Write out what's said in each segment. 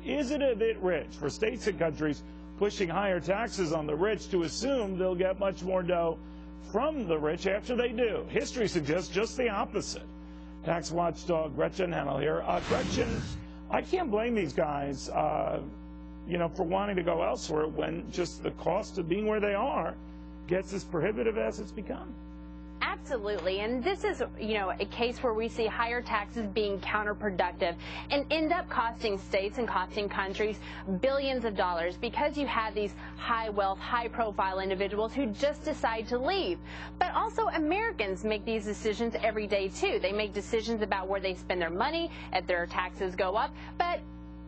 Is it a bit rich for states and countries pushing higher taxes on the rich to assume they'll get much more dough from the rich after they do? History suggests just the opposite. Tax watchdog Gretchen Hamel here. Gretchen, I can't blame these guys, for wanting to go elsewhere when just the cost of being where they are gets as prohibitive as it's become. Absolutely, and this is, a case where we see higher taxes being counterproductive and end up costing states and costing countries billions of dollars because you have these high wealth, high profile individuals who just decide to leave. But also Americans make these decisions every day too. They make decisions about where they spend their money, if their taxes go up. But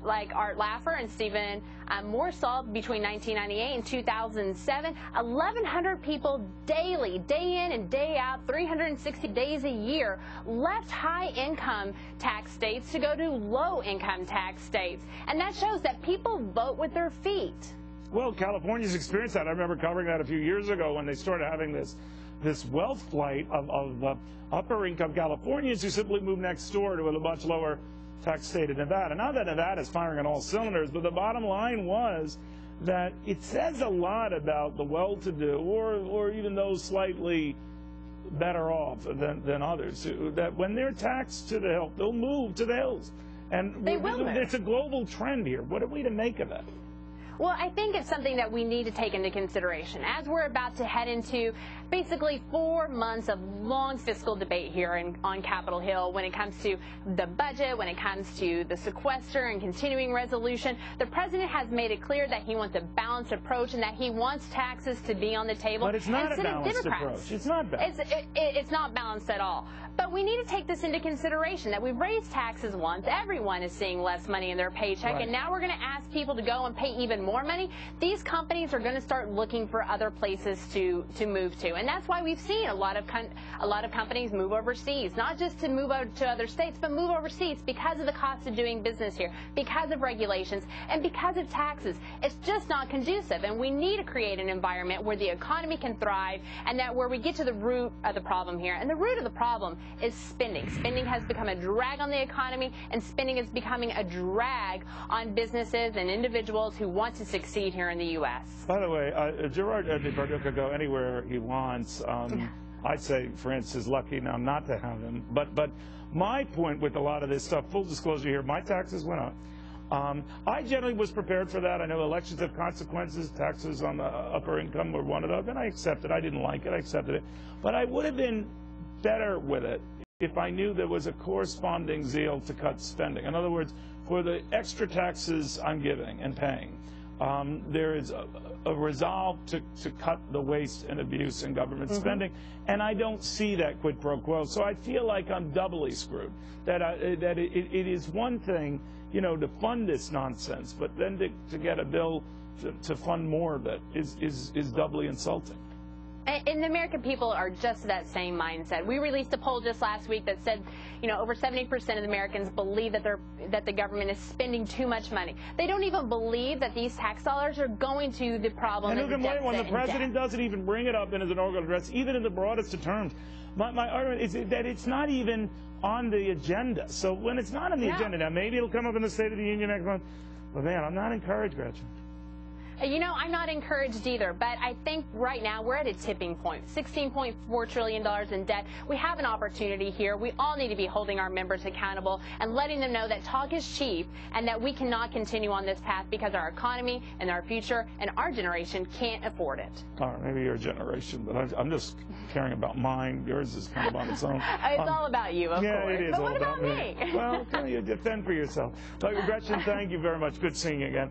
like Art Laffer and Stephen Morsall, between 1998 and 2007, 1,100 people daily, day in and day out, 360 days a year, left high-income tax states to go to low-income tax states. And that shows that people vote with their feet. Well, California's experienced that. I remember covering that a few years ago when they started having this wealth flight of upper-income Californians who simply moved next door to a much lower tax state of Nevada. Not that Nevada is firing on all cylinders, but the bottom line was that it says a lot about the well-to-do or even those slightly better off than others, that when they're taxed to the hill, they'll move to the hills. And it's a global trend here. What are we to make of that? Well, I think it's something that we need to take into consideration as we're about to head into basically 4 months of long fiscal debate here on Capitol Hill when it comes to the budget, when it comes to the sequester and continuing resolution. The president has made it clear that he wants a balanced approach and that he wants taxes to be on the table. But it's not a balanced approach. It's not balanced. It's not balanced at all. But we need to take this into consideration, that we've raised taxes once. Everyone is seeing less money in their paycheck, right. And now we're going to ask people to go and pay even more money. These companies are going to start looking for other places to move to. And that's why we've seen a lot of companies move overseas, not just to move out to other states, but move overseas because of the cost of doing business here, because of regulations, and because of taxes. It's just not conducive, and we need to create an environment where the economy can thrive and that where we get to the root of the problem here. And the root of the problem is spending. Spending has become a drag on the economy, and spending is becoming a drag on businesses and individuals who want to succeed here in the U.S. By the way, Gerard Depardieu could go anywhere he wants. I'd say France is lucky now not to have him. But my point with a lot of this stuff, full disclosure here, my taxes went up. I generally was prepared for that. I know elections have consequences. Taxes on the upper income were one of them, and I accepted it. I didn't like it. I accepted it. But I would have been better with it if I knew there was a corresponding zeal to cut spending. In other words, for the extra taxes I'm giving and paying, there is a resolve to cut the waste and abuse in government spending, and I don't see that quid pro quo. So I feel like I'm doubly screwed. That it is one thing, to fund this nonsense, but then to get a bill to fund more of it is doubly insulting. And the American people are just that same mindset. We released a poll just last week that said, over 70% of Americans believe that the government is spending too much money. They don't even believe that these tax dollars are going to the problem. And when the president doesn't even bring it up in his inaugural address, even in the broadest of terms, my argument is that it's not even on the agenda. So when it's not on the agenda, now maybe it'll come up in the State of the Union next month. But man, I'm not encouraged, Gretchen. I'm not encouraged either, but I think right now we're at a tipping point. $16.4 trillion in debt. We have an opportunity here. We all need to be holding our members accountable and letting them know that talk is cheap and that we cannot continue on this path because our economy and our future and our generation can't afford it. All right, maybe your generation, but I'm just caring about mine. Yours is kind of on its own. It's all about you, of course. Yeah, it is but all what about me? Well, you defend for yourself. Gretchen, thank you very much. Good seeing you again.